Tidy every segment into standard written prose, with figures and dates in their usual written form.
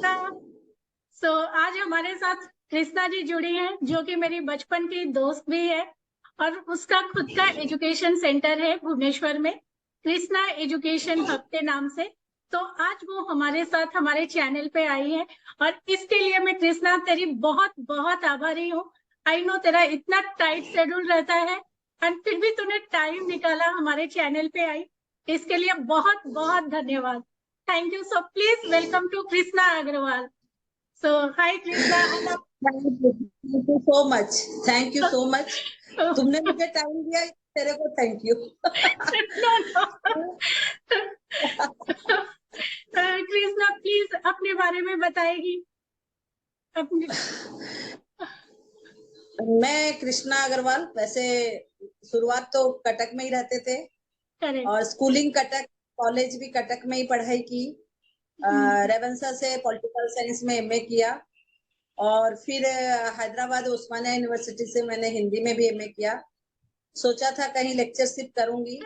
कृष्णा। आज हमारे साथ कृष्णा जी जुड़ी हैं, जो कि मेरी बचपन की दोस्त भी है और उसका खुद का एजुकेशन सेंटर है भुवनेश्वर में, कृष्णा एजुकेशन हब के नाम से। तो आज वो हमारे साथ हमारे चैनल पे आई है और इसके लिए मैं कृष्णा तेरी बहुत बहुत आभारी हूँ। आई नो तेरा इतना टाइट शेड्यूल रहता है और फिर भी तूने टाइम निकाला हमारे चैनल पे आई, इसके लिए बहुत बहुत धन्यवाद। Thank you. So please welcome to Krishna Agarwal. Hi Krishna. Thank you so much. Thank you so much. तुमने मुझे टाइम दिया, तेरे को थैंक यू। कृष्णा प्लीज अपने बारे में बताएगी अपने। मैं कृष्णा अग्रवाल, वैसे शुरुआत तो कटक में ही रहते थे और स्कूलिंग कटक, कॉलेज भी कटक में ही पढ़ाई की। रेवेंसा से पॉलिटिकल साइंस में एमए किया और फिर हैदराबाद उस्मानिया यूनिवर्सिटी से मैंने हिंदी में भी एमए किया। सोचा था कहीं लेक्चरशिप करूंगी,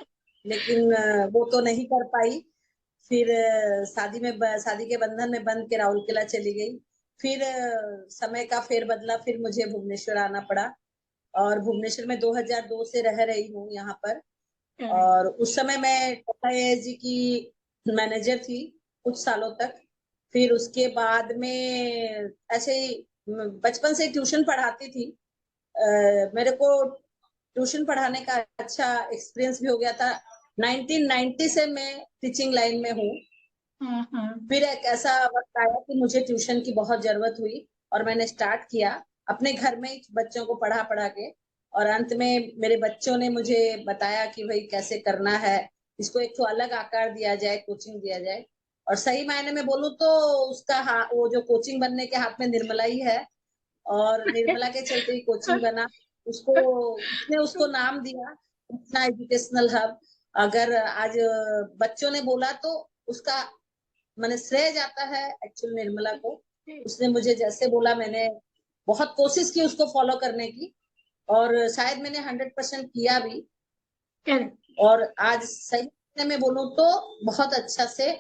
लेकिन वो तो नहीं कर पाई। फिर शादी के बंधन में बंध के राउरकेला चली गई। फिर समय का फेर बदला, फिर मुझे भुवनेश्वर आना पड़ा और भुवनेश्वर में 2002 से रह रही हूँ यहाँ पर। और उस समय मैं जी की मैनेजर थी कुछ सालों तक। फिर उसके बाद में ऐसे ही बचपन से ट्यूशन पढ़ाती थी। मेरे को ट्यूशन पढ़ाने का अच्छा एक्सपीरियंस भी हो गया था। 1990 से मैं टीचिंग लाइन में हूँ। फिर एक ऐसा वक्त आया कि मुझे ट्यूशन की बहुत जरूरत हुई और मैंने स्टार्ट किया अपने घर में ही बच्चों को पढ़ा पढ़ा के। और अंत में मेरे बच्चों ने मुझे बताया कि भाई कैसे करना है, इसको एक तो अलग आकार दिया जाए, कोचिंग दिया जाए। और सही मायने में बोलूं तो उसका वो जो कोचिंग बनने के हाथ में निर्मला ही है और निर्मला के चलते ही कोचिंग बना। उसने उसको नाम दिया कृष्णा एजुकेशनल हब। अगर आज बच्चों ने बोला तो उसका मैंने श्रेय जाता है एक्चुअल निर्मला को। उसने मुझे जैसे बोला, मैंने बहुत कोशिश की उसको फॉलो करने की और शायद मैंने 100% किया भी। और आज सही में बोलूं तो बहुत अच्छा से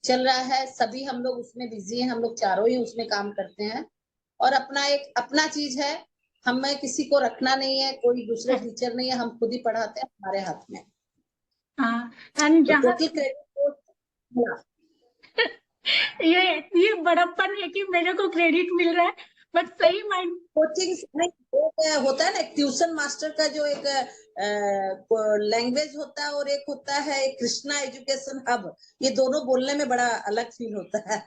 चल रहा है। सभी हम लोग उसमें बिजी हैं, हम लोग चारों ही उसमें काम करते हैं और अपना एक अपना चीज है। हमें किसी को रखना नहीं है, कोई दूसरे टीचर नहीं है, हम खुद ही पढ़ाते हैं, हमारे हाथ में। हाँ, तो टोटल क्रेडिट ये बड़प्पन है कि मेरे को क्रेडिट मिल रहा है, बट सही माइंड कोचिंग नहीं, एक होता है ना ट्यूशन मास्टर का जो एक लैंग्वेज होता है और एक होता है एक कृष्णा एजुकेशन हब। ये दोनों बोलने में बड़ा अलग फील होता है।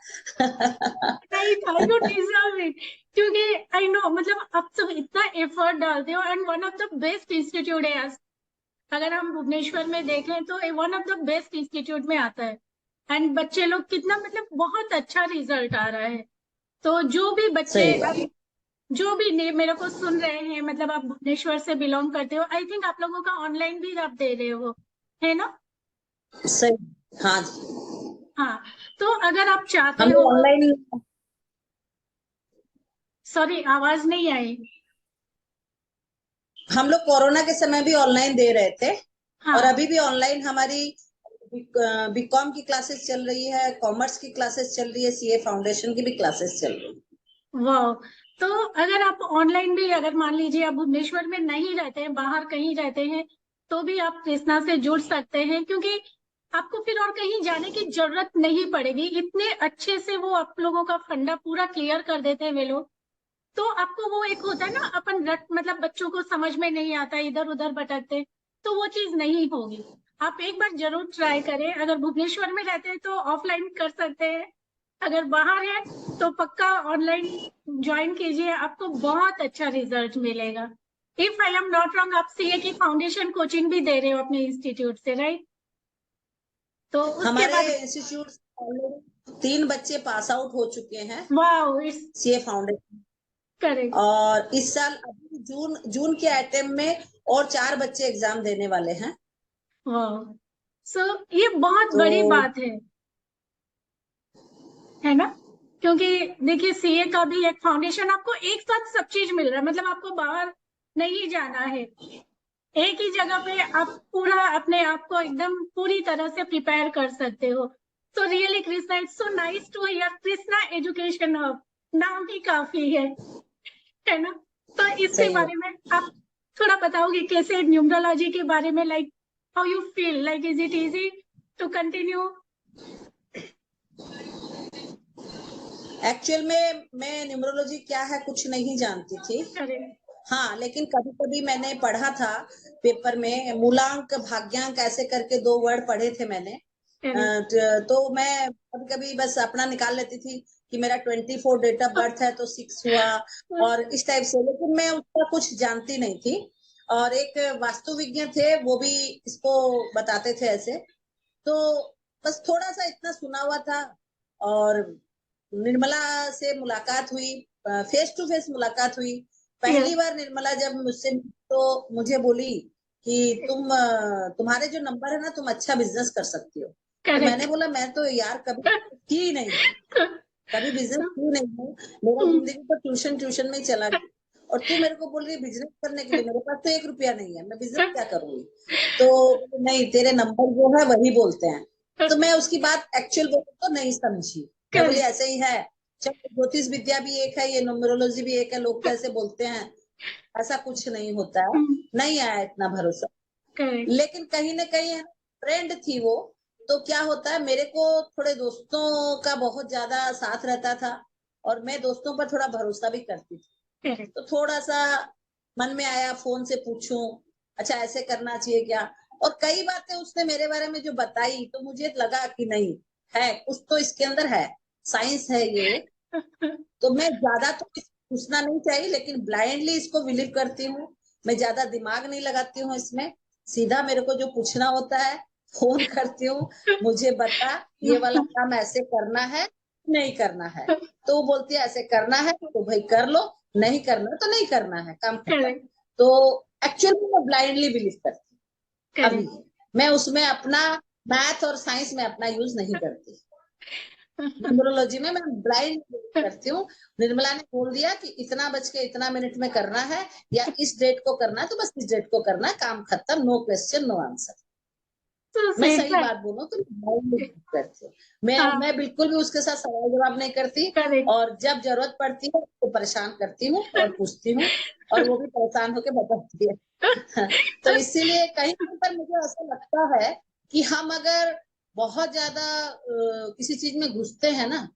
यू डिजर्व इट, क्योंकि आई नो मतलब आप सब इतना एफर्ट डालते हो and one of the best institute है। अगर हम भुवनेश्वर में देखें तो one of the best institute में आता है एंड बच्चे लोग कितना मतलब बहुत अच्छा रिजल्ट आ रहा है। तो जो भी बच्चे जो भी मेरे को सुन रहे हैं, मतलब आप भुवनेश्वर से बिलोंग करते हो, आई थिंक आप लोगों का ऑनलाइन भी आप दे रहे हो, है ना? सही। हाँ जी। हाँ, तो अगर आप चाहते हम हो। लोग ऑनलाइन, सॉरी, आवाज नहीं आई। हम लोग कोरोना के समय भी ऑनलाइन दे रहे थे और हाँ, अभी भी ऑनलाइन हमारी बीकॉम की क्लासेस चल रही है, कॉमर्स की क्लासेस चल रही है, सीए फाउंडेशन की भी क्लासेस चल रही है। वाह। तो अगर आप ऑनलाइन भी, अगर मान लीजिए आप भुवनेश्वर में नहीं रहते हैं, बाहर कहीं रहते हैं, तो भी आप कृष्णा से जुड़ सकते हैं, क्योंकि आपको फिर और कहीं जाने की जरूरत नहीं पड़ेगी। इतने अच्छे से वो आप लोगों का फंडा पूरा क्लियर कर देते हैं वे लोग। तो आपको वो एक होता है ना, अपन रट मतलब बच्चों को समझ में नहीं आता, इधर उधर भटकते, तो वो चीज नहीं होगी। आप एक बार जरूर ट्राई करें। अगर भुवनेश्वर में रहते हैं तो ऑफलाइन कर सकते हैं, अगर बाहर है तो पक्का ऑनलाइन ज्वाइन कीजिए, आपको बहुत अच्छा रिजल्ट मिलेगा। If I am not wrong, आप सीए की फाउंडेशन कोचिंग भी दे रहे हो अपने इंस्टीट्यूट से, राइट? तो उसके हमारे बाद इंस्टीट्यूट 3 बच्चे पास आउट हो चुके हैं वाह, इट्स सीए फाउंडेशन। करेक्ट। और इस साल अभी जून जून के अटेम्प्ट में और 4 बच्चे एग्जाम देने वाले हैं। वाह, सो ये बहुत तो बड़ी बात है ना? क्योंकि देखिए सीए का भी एक फाउंडेशन, आपको एक साथ सब चीज मिल रहा है, मतलब आपको बाहर नहीं जाना है, एक ही जगह पे आप पूरा अपने आप को एकदम पूरी तरह से प्रिपेयर कर सकते हो। So really Krishna, it's so nice to hear Krishna Education Hub. नाम ही काफी है ना? तो इसके बारे में आप थोड़ा बताओगे कैसे न्यूमरोलॉजी के बारे में, like how you feel, like is it easy to continue? Actual में मैं न्यूमरोलॉजी क्या है कुछ नहीं जानती थी। हाँ, लेकिन कभी कभी मैंने पढ़ा था पेपर में, मूलांक भाग्यांक ऐसे करके 2 वर्ड पढ़े थे मैंने। तो मैं कभी कभी बस अपना निकाल लेती थी कि मेरा 24 डेट ऑफ बर्थ है तो 6 हुआ और इस टाइप से, लेकिन मैं उसका कुछ जानती नहीं थी। और एक वास्तुविज्ञ थे, वो भी इसको बताते थे ऐसे, तो बस थोड़ा सा इतना सुना हुआ था। और निर्मला से मुलाकात हुई, फेस टू फेस मुलाकात हुई। पहली बार निर्मला जब मुझसे तो मुझे बोली कि तुम्हारे जो नंबर है ना, तुम अच्छा बिजनेस कर सकती हो। तो मैंने बोला मैं तो यार कभी की नहीं, कभी बिजनेस की नहीं हूँ, मेरा जिंदगी तो ट्यूशन में ही चला गया, और तू मेरे को बोल रही है बिजनेस करने के लिए, मेरे पास तो 1 रुपया नहीं है, मैं बिजनेस क्या करूंगी। तो नहीं, तेरे नंबर जो है वही बोलते हैं। तो मैं उसकी बात एक्चुअल बोलूं तो नहीं समझी, मैं बोली ऐसे ही है, ज्योतिष विद्या भी एक है, ये न्यूमरोलॉजी भी एक है, लोग कैसे बोलते हैं, ऐसा कुछ नहीं होता है। नहीं आया इतना भरोसा। लेकिन कहीं ना कहीं फ्रेंड थी वो, तो क्या होता है, मेरे को थोड़े दोस्तों का बहुत ज्यादा साथ रहता था और मैं दोस्तों पर थोड़ा भरोसा भी करती थी। तो थोड़ा सा मन में आया, फोन से पूछूं, अच्छा ऐसे करना चाहिए क्या। और कई बातें उसने मेरे बारे में जो बताई तो मुझे लगा कि नहीं है कुछ तो इसके अंदर है, साइंस है ये। तो मैं ज्यादा तो पूछना नहीं चाहिए, लेकिन ब्लाइंडली इसको बिलीव करती हूँ। मैं ज्यादा दिमाग नहीं लगाती हूँ इसमें, सीधा मेरे को जो पूछना होता है फोन करती हूँ, मुझे बता ये वाला काम ऐसे करना है नहीं करना है। तो वो बोलती है ऐसे करना है तो भाई कर लो, नहीं करना तो नहीं करना है, काम खत्म। तो एक्चुअली मैं ब्लाइंडली बिलीव करती हूँ। अभी मैं उसमें अपना मैथ और साइंस में अपना यूज नहीं करती, न्यूमरोलॉजी में मैं ब्लाइंड करती हूँ। निर्मला ने बोल दिया कि इतना बज के इतना मिनट में करना है या इस डेट को करना है तो बस इस डेट को करना है, काम खत्म, नो क्वेश्चन नो आंसर। मैं सही बात बोलूं तो करती हूँ, मैं बिल्कुल भी उसके साथ सवाल जवाब नहीं करती, और जब जरूरत पड़ती है तो परेशान करती हूँ और पूछती हूँ, और वो भी परेशान होकर बताती है। तो इसीलिए कहीं पर मुझे ऐसा लगता है कि हम अगर बहुत ज्यादा किसी चीज में घुसते हैं ना,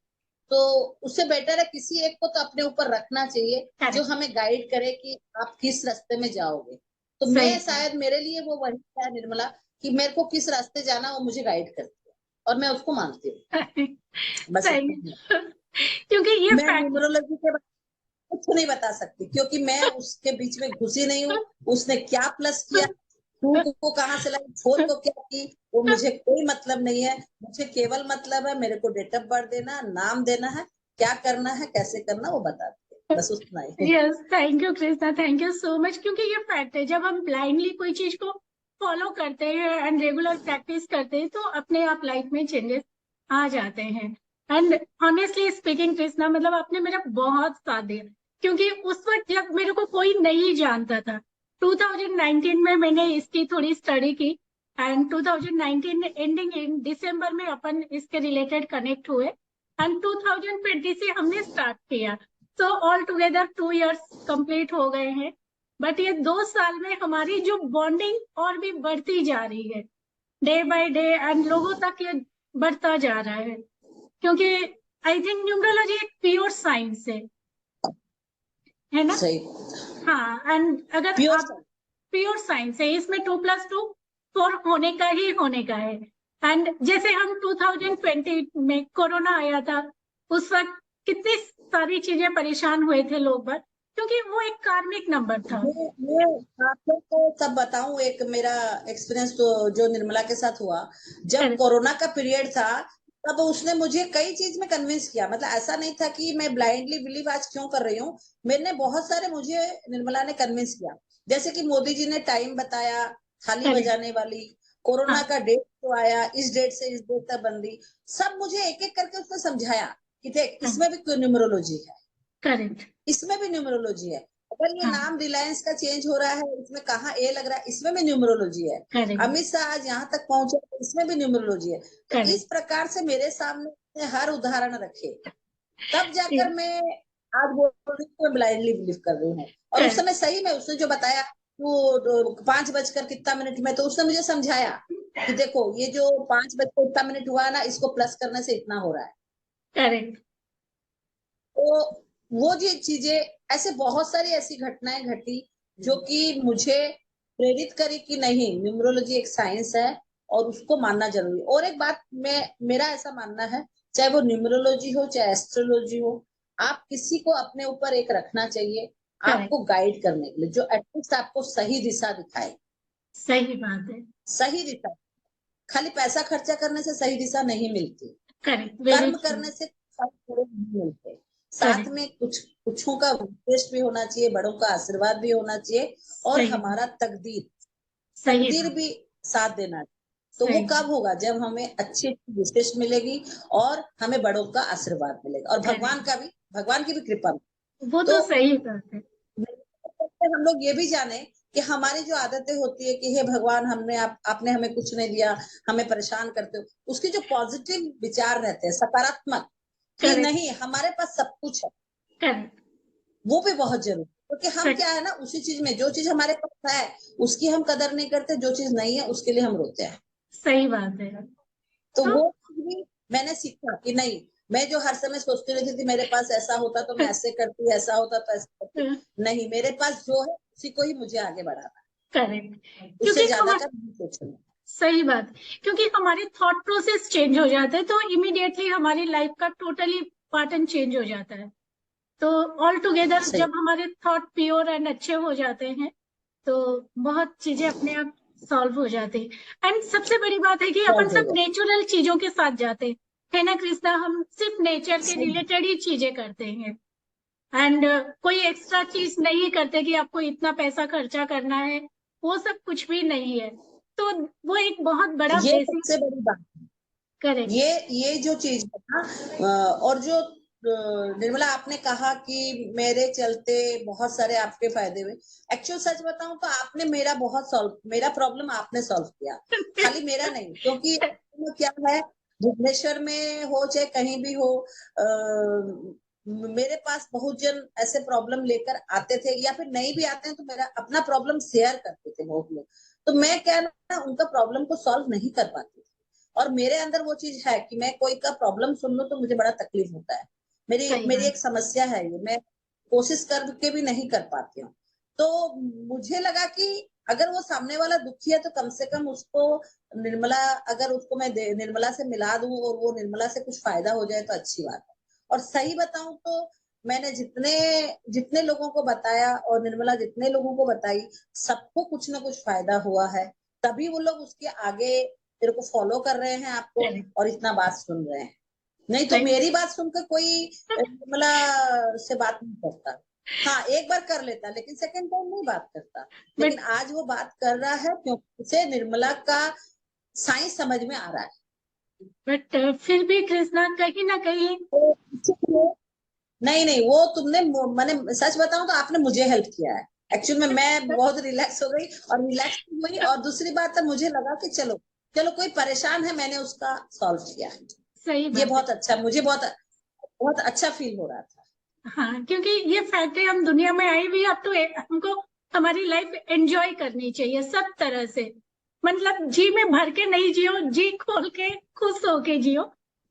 तो उससे बेटर है किसी एक को तो अपने ऊपर रखना चाहिए जो हमें गाइड करे कि आप किस रास्ते में जाओगे। तो मैं शायद मेरे लिए वो वही है निर्मला, कि मेरे को किस रास्ते जाना वो मुझे गाइड करती है और मैं उसको मानती हूँ। बस क्योंकि ये मैं न्यूमरोलॉजी के बारे में कुछ नहीं बता सकती, क्योंकि मैं उसके बीच में घुसी नहीं हूँ। उसने क्या प्लस किया, टू को कहाँ से लाई, 4 को क्या की, वो मुझे कोई मतलब नहीं है। मुझे केवल मतलब है मेरे को डेट ऑफ बर्थ देना, नाम देना है, क्या करना है कैसे करना वो बता दे, बस उतना ही। Yes, thank you Krishna, thank you so much. क्योंकि ये फैक्ट है, जब हम ब्लाइंडली कोई चीज को फॉलो करते हैं एंड रेगुलर प्रैक्टिस करते हैं तो अपने आप लाइफ में चेंजेस आ जाते हैं। एंड ऑनेस्टली स्पीकिंग कृष्णा, मतलब आपने मेरा बहुत साथ दिया, क्योंकि उस वक्त जब मेरे को कोई नहीं जानता था, 2019 में मैंने इसकी थोड़ी स्टडी की एंड 2019 एंडिंग इन दिसंबर में अपन इसके रिलेटेड कनेक्ट हुए एंड 2020 से हमने स्टार्ट किया। तो ऑल टुगेदर 2 इयर्स कंप्लीट हो गए हैं। बट ये 2 साल में हमारी जो बॉन्डिंग और भी बढ़ती जा रही है डे बाय डे, एंड लोगों तक ये बढ़ता जा रहा है, क्योंकि आई थिंक न्यूमरोलॉजी एक प्योर साइंस है ना? सही। हाँ, एंड अगर आप प्योर साइंस है, इसमें 2+2 4 होने का ही होने का है। एंड जैसे हम 2020 में कोरोना आया था, उस वक्त कितनी सारी चीजें परेशान हुए थे लोग, बट क्योंकि वो एक कार्मिक नंबर था। मैं आपको तो सब बताऊं, एक मेरा एक्सपीरियंस तो जो निर्मला के साथ हुआ, जब कोरोना का पीरियड था तब उसने मुझे कई चीज में कन्विंस किया। मतलब ऐसा नहीं था कि मैं ब्लाइंडली बिलीव आज क्यों कर रही हूँ, मैंने बहुत सारे, मुझे निर्मला ने कन्विंस किया। जैसे कि मोदी जी ने टाइम बताया थाली बजाने वाली, कोरोना का डेट तो आया, इस डेट से इस डेट तक बंदी, सब मुझे एक एक करके उसने समझाया कि देख इसमें भी न्यूमरोलॉजी है, करेक्ट, इसमें भी न्यूमरोलॉजी है। अगर ये हाँ, नाम रिलायंस का चेंज हो रहा है, इसमें कहाँ ए लग रहा है, इसमें भी न्यूमरोलॉजी है। करेक्ट, अमित शाह आज यहाँ तक पहुंचे तो इसमें भी न्यूमरोलॉजी है। तो इस करेक्ट, प्रकार से मेरे सामने हर उदाहरण रखे, तब जाकर मैं आज बोल रही हूँ, मैं ब्लाइंडली बिलीव कर रही हूँ। और उस करेक्ट, समय सही में उसने जो बताया, वो 5 बजकर कितना मिनट में, तो उसने मुझे समझाया कि देखो ये जो 5 बजकर इतना मिनट हुआ ना, इसको प्लस करने से इतना हो रहा है। करेक्ट, तो वो जो चीजें, ऐसे बहुत सारी ऐसी घटनाएं घटी जो कि मुझे प्रेरित करी कि नहीं, न्यूमरोलॉजी एक साइंस है और उसको मानना जरूरी है। और एक बात, मेरा ऐसा मानना है, चाहे वो न्यूमरोलॉजी हो चाहे एस्ट्रोलॉजी हो, आप किसी को अपने ऊपर एक रखना चाहिए, करेक्ट, आपको गाइड करने के लिए, जो एटलीस्ट आपको सही दिशा दिखाए। सही बात है, सही दिशा, खाली पैसा खर्चा करने से सही दिशा नहीं मिलती, करेक्ट, वेरी कर्म ट्रू, करने से फल थोड़े नहीं मिलते। साथ करेक्ट, में कुछों का विश्वास भी होना चाहिए, बड़ों का आशीर्वाद भी होना चाहिए, और सही बात, हमारा तकदीर सही तकदीर बात, भी साथ देना चाहिए। तो वो सही बात, कब होगा, जब हमें अच्छी अच्छी विशेष मिलेगी और हमें बड़ों का आशीर्वाद मिलेगा, और करेक्ट, भगवान की भी कृपा। वो तो तो सही बात है, हम लोग ये भी जाने कि हमारी जो आदतें होती है कि हे भगवान, आपने हमें कुछ नहीं दिया, हमें परेशान करते हो, उसके जो पॉजिटिव विचार रहते हैं, सकारात्मक, कि करेक्ट, नहीं हमारे पास सब कुछ है, करेक्ट, वो भी बहुत जरूरी। क्योंकि हम सही, क्या है ना, उसी चीज में, जो चीज हमारे पास है उसकी हम कदर नहीं करते, जो चीज नहीं है उसके लिए हम रोते हैं। सही बात है, तो तो वो चीज भी मैंने सीखा कि नहीं, मैं जो हर समय सोचती रहती थी मेरे पास ऐसा होता तो मैं ऐसे करती, ऐसा होता तो ऐसा करती, नहीं, मेरे पास जो है उसी को ही मुझे आगे बढ़ाना, करेक्ट, उससे क्योंकि ज्यादा हम, का नहीं सोचना। सही बात, क्योंकि हमारे थॉट प्रोसेस चेंज हो जाते हैं तो इमीडिएटली हमारी लाइफ का टोटली पैटर्न चेंज हो जाता है। तो ऑल टुगेदर सही, जब हमारे थॉट प्योर एंड अच्छे हो जाते हैं तो बहुत चीजें अपने आप सॉल्व हो जाती है। एंड सबसे बड़ी बात है कि अपन सॉल्व सब होगा। नेचुरल चीजों के साथ जाते हैं, है ना कृष्णा, हम सिर्फ नेचर के सही, रिलेटेड ही चीजें करते हैं। एंड कोई एक्स्ट्रा चीज नहीं करते कि आपको इतना पैसा खर्चा करना है, वो सब कुछ भी नहीं है। तो वो एक बहुत बड़ा ये बेसिक, सबसे बड़ी बात है। करेक्ट, ये जो चीज है ना, और जो निर्मला आपने कहा कि मेरे चलते बहुत सारे आपके फायदे हुए, एक्चुअल सच बताऊं तो आपने मेरा प्रॉब्लम आपने सॉल्व किया, खाली मेरा नहीं। क्योंकि क्या है, भुवनेश्वर में हो चाहे कहीं भी हो, मेरे पास बहुत जन ऐसे प्रॉब्लम लेकर आते थे, या फिर नहीं भी आते हैं तो मेरा अपना प्रॉब्लम शेयर करते थे बहुत लोग। तो मैं क्या ना, उनका प्रॉब्लम को सॉल्व नहीं कर पाती, और मेरे अंदर वो चीज है कि मैं कोई का प्रॉब्लम सुन लूं तो मुझे बड़ा तकलीफ होता है। मेरी सही मेरी बात, एक समस्या है, ये मैं कोशिश करके भी नहीं कर पाती हूँ। तो मुझे लगा कि अगर वो सामने वाला दुखी है तो कम से कम उसको निर्मला, अगर उसको मैं निर्मला से मिला दूं और वो निर्मला से कुछ फायदा हो जाए तो अच्छी बात है। और सही बताऊं तो मैंने जितने जितने लोगों को बताया और निर्मला जितने लोगों को बताई, सबको कुछ ना कुछ फायदा हुआ है, तभी वो लोग उसके आगे तेरे को फॉलो कर रहे हैं आपको, करेक्ट, और इतना बात सुन रहे हैं। नहीं तो सही, मेरी बात सुनकर कोई निर्मला से बात नहीं करता। हाँ, एक बार कर लेता लेकिन सेकंड टाइम नहीं बात करता। लेकिन बट आज वो बात कर रहा है क्योंकि उसे निर्मला का साइंस समझ में आ रहा है। बट फिर भी कृष्णा कहीं ना कहीं, तो इसीलिए, नहीं नहीं, वो तुमने, मैंने सच बताऊं तो आपने मुझे हेल्प किया है। एक्चुअल में मैं बहुत रिलैक्स हो गई, और रिलैक्स हुई, और दूसरी बात है, मुझे लगा कि चलो चलो कोई परेशान है, मैंने उसका सॉल्व किया। सही ये बात है, बहुत अच्छा, मुझे बहुत बहुत अच्छा फील हो रहा था। हाँ, क्योंकि ये फैक्ट है, हम दुनिया में आए भी अब तो हमको हमारी लाइफ एंजॉय करनी चाहिए सब तरह से। मतलब जी में भर के नहीं जियो, जी खोल के खुश होके जियो।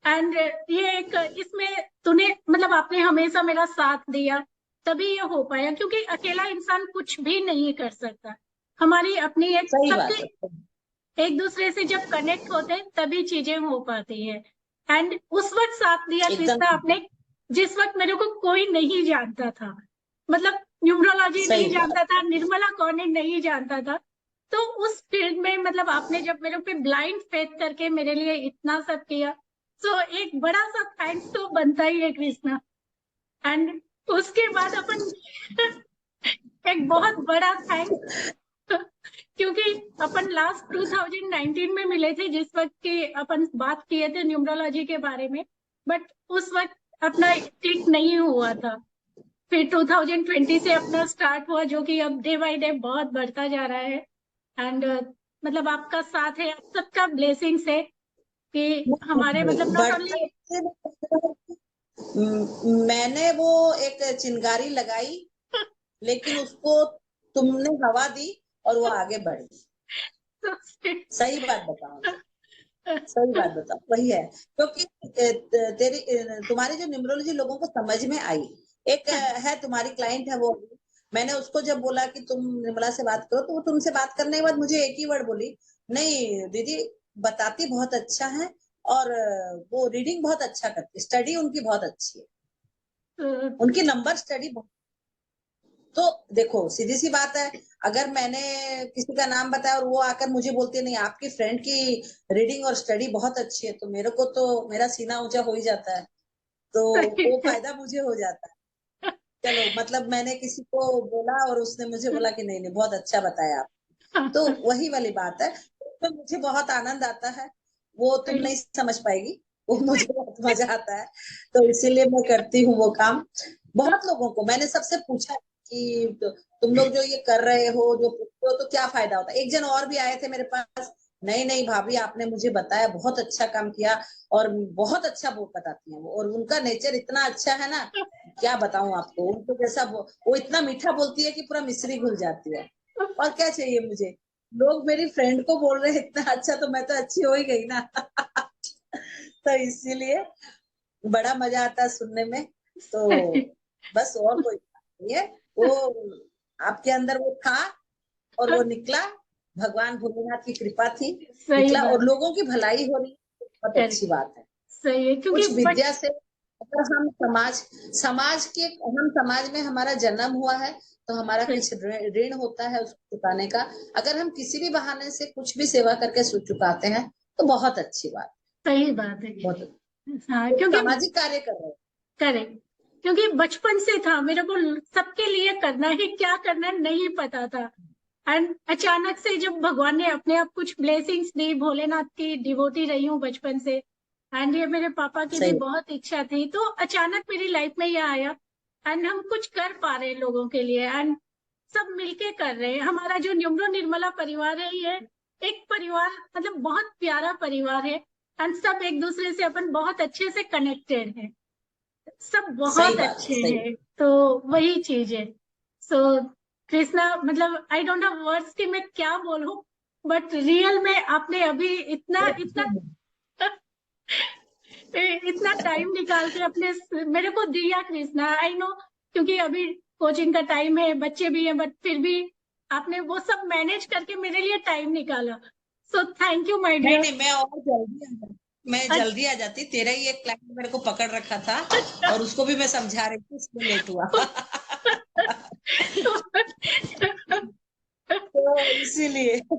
एंड ये एक इसमें तूने मतलब आपने हमेशा मेरा साथ दिया, तभी ये हो पाया, क्योंकि अकेला इंसान कुछ भी नहीं कर सकता। हमारी अपनी एक सही बात सबके है, एक दूसरे से जब कनेक्ट होते हैं तभी चीजें हो पाती है। एंड उस वक्त साथ दिया एकदम कृष्णा आपने, जिस वक्त मेरे को कोई नहीं जानता था, मतलब न्यूमरोलॉजी नहीं सही बात। जानता था, निर्मला कौन है नहीं जानता था। तो उस फील्ड में मतलब आपने जब मेरे पे ब्लाइंड फेथ करके मेरे लिए इतना सब किया, तो एक बड़ा सा थैंक्स तो बनता ही है कृष्णा। एंड उसके बाद अपन एक बहुत बड़ा थैंक्स, क्योंकि अपन लास्ट 2019 में मिले थे जिस वक्त की अपन बात किए थे न्यूमरोलॉजी के बारे में, बट उस वक्त अपना क्लिक नहीं हुआ था। फिर 2020 से अपना स्टार्ट हुआ, जो कि अब डे बाय डे बहुत बढ़ता जा रहा है। एंड मतलब आपका साथ है, आप सबका ब्लेसिंग्स है कि हमारे मतलब नॉट ओनली। मैंने वो एक चिंगारी लगाई, लेकिन उसको तुमने हवा दी और वो आगे बढ़ी। सही बात बताओ, सही बात बताओ, वही है। क्योंकि तुम्हारी जो न्यूमरोलॉजी लोगों को समझ में आई। एक है तुम्हारी क्लाइंट है, वो मैंने उसको जब बोला कि तुम निर्मला से बात करो, तो वो तुमसे बात करने के बाद मुझे एक ही वर्ड बोली, नहीं दीदी बताती बहुत अच्छा है, और वो रीडिंग बहुत अच्छा करती, स्टडी उनकी बहुत अच्छी है, उनकी नंबर स्टडी बहुत। तो देखो सीधी सी बात है, अगर मैंने किसी का नाम बताया और वो आकर मुझे बोलती है नहीं आपकी फ्रेंड की रीडिंग और स्टडी बहुत अच्छी है, तो मेरे को तो मेरा सीना ऊंचा हो ही जाता है, तो वो फायदा मुझे हो जाता है। चलो मतलब मैंने किसी को बोला और उसने मुझे बोला कि नहीं नहीं बहुत अच्छा बताया आप, तो वही वाली बात है। तो मुझे बहुत आनंद आता है, वो तुम नहीं समझ पाएगी, वो मुझे बहुत मजा आता है, तो इसीलिए मैं करती हूँ वो काम। बहुत लोगों को मैंने सबसे पूछा कि तुम लोग जो ये कर रहे हो, जो पूछते हो, तो क्या फायदा होता है। एक जन और भी आए थे मेरे पास, नहीं नहीं भाभी आपने मुझे बताया, बहुत अच्छा काम किया, और बहुत अच्छा वो बताती हैं वो, और उनका नेचर इतना अच्छा है ना, क्या बताऊं आपको, उनको जैसा वो इतना मीठा बोलती है कि पूरा मिश्री घुल जाती है। और क्या चाहिए मुझे, लोग मेरी फ्रेंड को बोल रहे हैं इतना अच्छा, तो मैं तो अच्छी हो ही गई ना। तो इसीलिए बड़ा मजा आता है सुनने में। तो बस और कोई बात नहीं है, वो आपके अंदर वो था और वो निकला, भगवान भोलेनाथ की कृपा थी, सही निकला, और बात लोगों की भलाई हो रही है, बहुत है। अच्छी बात है। सही है, क्योंकि कुछ विद्या से अगर हम समाज के हम समाज में हमारा जन्म हुआ है, तो हमारा कुछ ऋण होता है उसको चुकाने का। अगर हम किसी भी बहाने से कुछ भी सेवा करके चुकाते हैं, तो बहुत अच्छी बात, सही बात है। बहुत हाँ, तो क्योंकि सामाजिक कार्य कर रहे हैं। करेक्ट, क्योंकि बचपन से था मेरे को सबके लिए करना है, क्या करना है नहीं पता था। एंड अचानक से जब भगवान ने अपने आप कुछ ब्लेसिंग्स दी, भोलेनाथ की डिवोटी रही हूँ बचपन से, एंड ये मेरे पापा की भी सही, बहुत इच्छा थी, तो अचानक मेरी लाइफ में ये आया। एंड हम कुछ कर पा रहे हैं लोगों के लिए, एंड सब मिलके कर रहे हैं। हमारा जो न्यूमरो निर्मला परिवार है, ये एक परिवार मतलब बहुत प्यारा परिवार है। एंड सब एक दूसरे से अपन बहुत अच्छे से कनेक्टेड है, सब सही बहुत बात है, अच्छे सही। हैं। तो वही चीज है। सो कृष्णा, मतलब आई डोंट हैव वर्ड्स कि मैं क्या बोलूं, बट रियल में आपने अभी इतना इतना इतना टाइम निकाल के अपने मेरे को दिया कृष्णा। आई नो, क्योंकि अभी कोचिंग का टाइम है, बच्चे भी हैं, बट फिर भी आपने वो सब मैनेज करके मेरे लिए टाइम निकाला। सो थैंक यू माय नहीं डियर। नहीं, मैं और जल्दी आ जाती, मैं जल्दी आ जाती, तेरा ही एक क्लाइंट मेरे को पकड़ रखा था, अच्छा। और उसको भी मैं समझा रही थी, इसलिए लेट हुआ। तो इसीलिए तो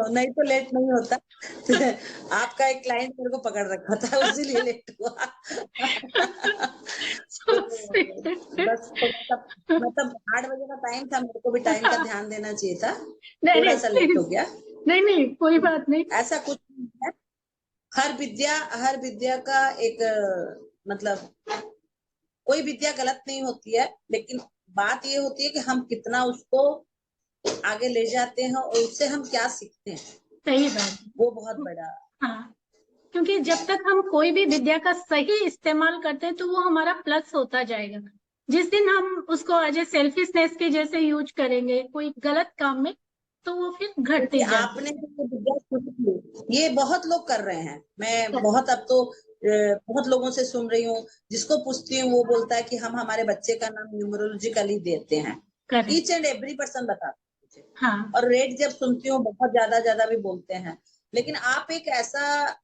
नहीं तो लेट नहीं होता। आपका एक क्लाइंट मेरे को पकड़ रखा था, इसीलिए लेट हुआ। तो बस थोड़ा सा, मतलब 8 बजे का टाइम था, मेरे को भी टाइम का ध्यान देना चाहिए था, नहीं थोड़ा नहीं सा लेट हो प्लीज, गया। नहीं नहीं कोई बात नहीं। ऐसा कुछ नहीं है, हर विद्या का एक मतलब कोई विद्या गलत नहीं होती है, लेकिन बात ये होती है कि हम कितना उसको आगे ले जाते हैं और उससे हम क्या सीखते हैं, सही बात वो बहुत है। बड़ा। हाँ, क्योंकि जब तक हम कोई भी विद्या का सही इस्तेमाल करते हैं, तो वो हमारा प्लस होता जाएगा। जिस दिन हम उसको एज ए सेल्फिशनेस के जैसे यूज करेंगे कोई गलत काम में, तो वो फिर क्योंकि घटती जाती आपने जो ये विद्या सीखी, ये बहुत लोग कर रहे हैं, मैं है। बहुत अब तो बहुत लोगों से सुन रही हूँ, जिसको पूछती हूँ वो बोलता है कि हम हमारे बच्चे का नाम न्यूमरोलॉजिकली देते हैं। Correct. Each and every person बताता है मुझे, हाँ। और रेट जब सुनती हूँ बहुत ज्यादा ज्यादा भी बोलते हैं, लेकिन आप एक ऐसा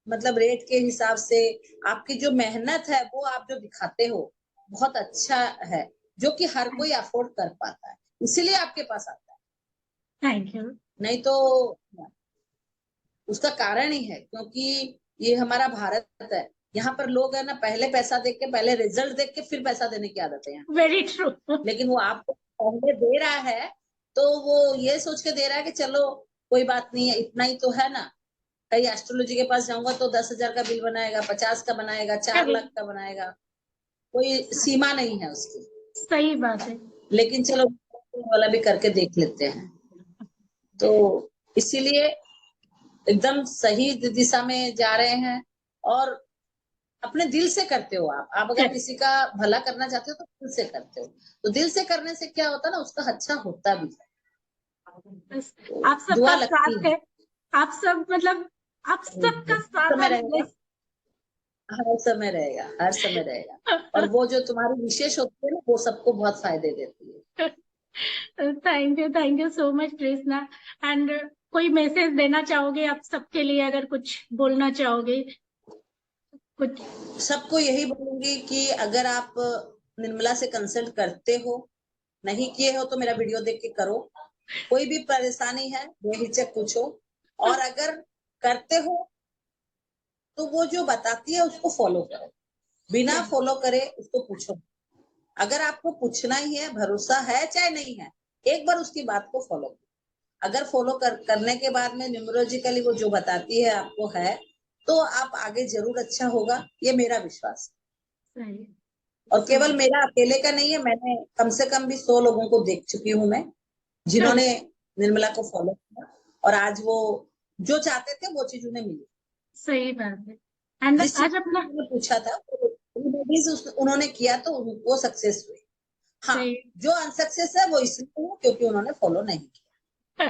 मतलब रेट के हिसाब से आपकी जो मेहनत है वो आप जो दिखाते हो, बहुत अच्छा है, जो कि हर कोई अफोर्ड कर पाता है, इसीलिए आपके पास आता है। Thank you. नहीं तो उसका कारण ही है, क्योंकि ये हमारा भारत है, यहाँ पर लोग है ना, पहले पैसा देख के, पहले रिजल्ट देख के फिर पैसा देने की आदत है यहाँ। Very true. लेकिन वो आपको पहले दे रहा है, तो वो ये सोच के दे रहा है कि चलो कोई बात नहीं है, इतना ही तो है ना। कहीं एस्ट्रोलॉजी के पास जाऊंगा तो 10,000 का बिल बनाएगा, 50 का बनाएगा, 4 लाख का बनाएगा, कोई सीमा नहीं है उसकी। सही बात है। लेकिन चलो वाला भी करके देख लेते हैं। तो इसीलिए एकदम सही दिशा में जा रहे हैं, और अपने दिल से करते हो आप अगर किसी का भला करना चाहते हो तो दिल से करते हो, तो दिल से करने से क्या होता है ना, उसका अच्छा होता भी है। आप सबका साथ है, आप सब मतलब आप सबका साथ रहेगा, हर समय रहेगा, हर समय रहेगा। और वो जो तुम्हारी विशेष होती है ना, वो सबको बहुत फायदे देती है। Thank you so much Krishna. And कोई मैसेज देना चाहोगे आप सबके लिए, अगर कुछ बोलना चाहोगे कुछ? सबको यही बोलूंगी कि अगर आप निर्मला से कंसल्ट करते हो, नहीं किए हो तो मेरा वीडियो देख के करो। कोई भी परेशानी है बेहिचक पूछो, और अगर करते हो तो वो जो बताती है उसको फॉलो करो, बिना फॉलो करे उसको पूछो। अगर आपको पूछना ही है, भरोसा है चाहे नहीं है, एक बार उसकी बात को फॉलो करो। अगर फॉलो करने के बाद में न्यूमरोलॉजिकली वो जो बताती है आपको है, तो आप आगे जरूर अच्छा होगा, ये मेरा विश्वास है। और केवल मेरा अकेले का नहीं है, मैंने कम से कम भी 100 लोगों को देख चुकी हूँ मैं, जिन्होंने निर्मला को फॉलो किया, और आज वो जो चाहते थे वो चीज उन्हें मिली। सही बात है। एंड आज अपना पूछा था उन्होंने किया तो वो सक्सेस हुए। हाँ, जो अनसक्सेस है वो इसलिए है क्योंकि उन्होंने फॉलो नहीं किया।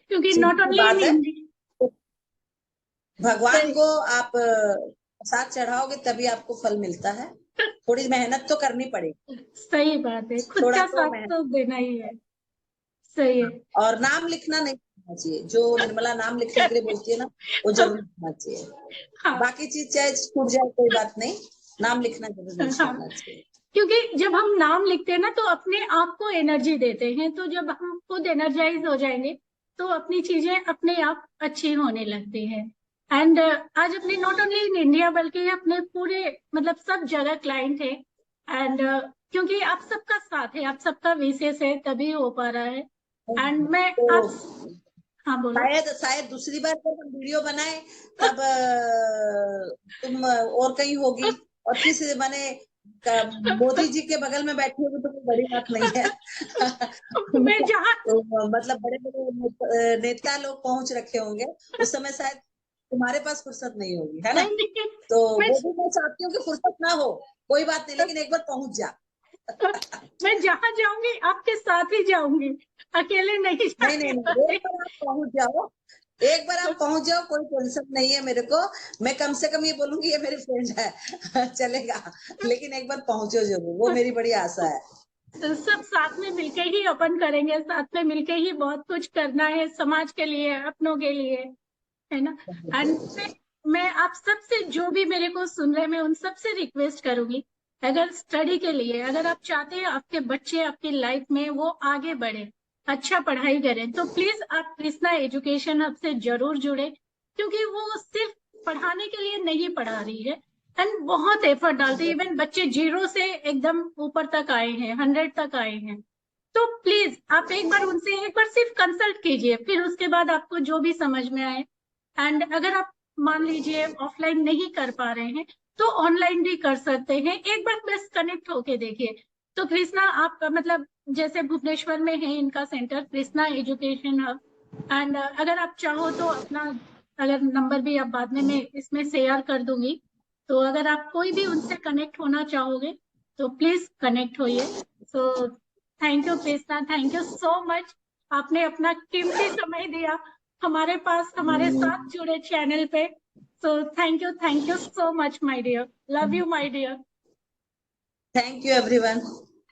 क्योंकि नॉट ओनली भगवान को आप साथ चढ़ाओगे तभी आपको फल मिलता है, थोड़ी मेहनत तो करनी पड़ेगी। सही बात है, खुद का साथ तो देना ही है। सही है। और नाम लिखना नहीं भूलना चाहिए, जो निर्मला नाम लिखने के लिए बोलती है ना, वो जरूर लिखना चाहिए। हाँ। बाकी चीज चाहे छूट जाए कोई बात नहीं, नाम लिखना जरूर नहीं छोड़ना चाहिए। क्योंकि जब हम नाम लिखते हैं ना तो अपने आप को एनर्जी देते हैं, तो जब हम खुद एनर्जाइज हो जाएंगे तो अपनी चीजें अपने आप अच्छी होने लगती हैं। एंड आज अपने नॉट ओनली इन इंडिया बल्कि अपने पूरे मतलब सब जगह क्लाइंट है। एंड क्योंकि आप सबका साथ है, आप सबका विशेष है, तभी हो पा रहा है। एंड मैं तो आप हाँ बोलो। शायद दूसरी बार जब हम वीडियो बनाए तब तुम और कहीं होगी, और किस माने मोदी जी के बगल में बैठी होगी, तो कोई बड़ी बात नहीं है। मैं जहाँ तो मतलब बड़े बड़े नेता लोग पहुंच रखे होंगे, उस समय शायद तुम्हारे पास फुर्सत नहीं होगी, है ना? तो वो भी मैं चाहती हूँ कि फुर्सत ना हो, कोई बात नहीं, लेकिन एक बार पहुंच जा। मैं जहाँ जाऊंगी आपके साथ ही जाऊंगी, अकेले नहीं। नहीं, एक बार आप पहुंच जाओ, एक बार आप पहुंच जाओ, कोई टेंशन नहीं है मेरे को। मैं कम से कम ये बोलूंगी ये मेरी फ्रेंड है चलेगा, लेकिन एक बार पहुंचो जरूर, वो मेरी बड़ी आशा है। तो सब साथ में मिलके ही अपन करेंगे, साथ में मिलके ही बहुत कुछ करना है समाज के लिए, अपनों के लिए, है ना? एंड मैं आप सबसे जो भी मेरे को सुन रहे हैं, मैं उन सबसे रिक्वेस्ट करूंगी, अगर स्टडी के लिए अगर आप चाहते हैं आपके बच्चे आपकी लाइफ में वो आगे बढ़े, अच्छा पढ़ाई करें, तो प्लीज आप कृष्णा एजुकेशन हब से जरूर जुड़े, क्योंकि वो सिर्फ पढ़ाने के लिए नहीं पढ़ा रही है एंड बहुत एफर्ट डालते हैं। इवन बच्चे 0 से एकदम ऊपर तक आए हैं, 100 तक आए हैं। तो प्लीज आप एक बार उनसे एक बार सिर्फ कंसल्ट कीजिए, फिर उसके बाद आपको जो भी समझ में आए। एंड अगर आप मान लीजिए ऑफलाइन नहीं कर पा रहे हैं तो ऑनलाइन भी कर सकते हैं, एक बार बस कनेक्ट होके देखिए। तो कृष्णा आप मतलब जैसे भुवनेश्वर में है इनका centre Krishna education hub, and अगर आप चाहो तो अपना अगर नंबर भी आप बाद में मैं इसमें शेयर कर दूंगी, तो अगर आप कोई भी उनसे कनेक्ट होना चाहोगे तो प्लीज कनेक्ट होइए। सो thank you Krishna, thank you so much, आपने अपना कीमती समय दिया हमारे पास, हमारे साथ जुड़े चैनल पे। So thank you so much my dear, love you my dear. Thank you everyone.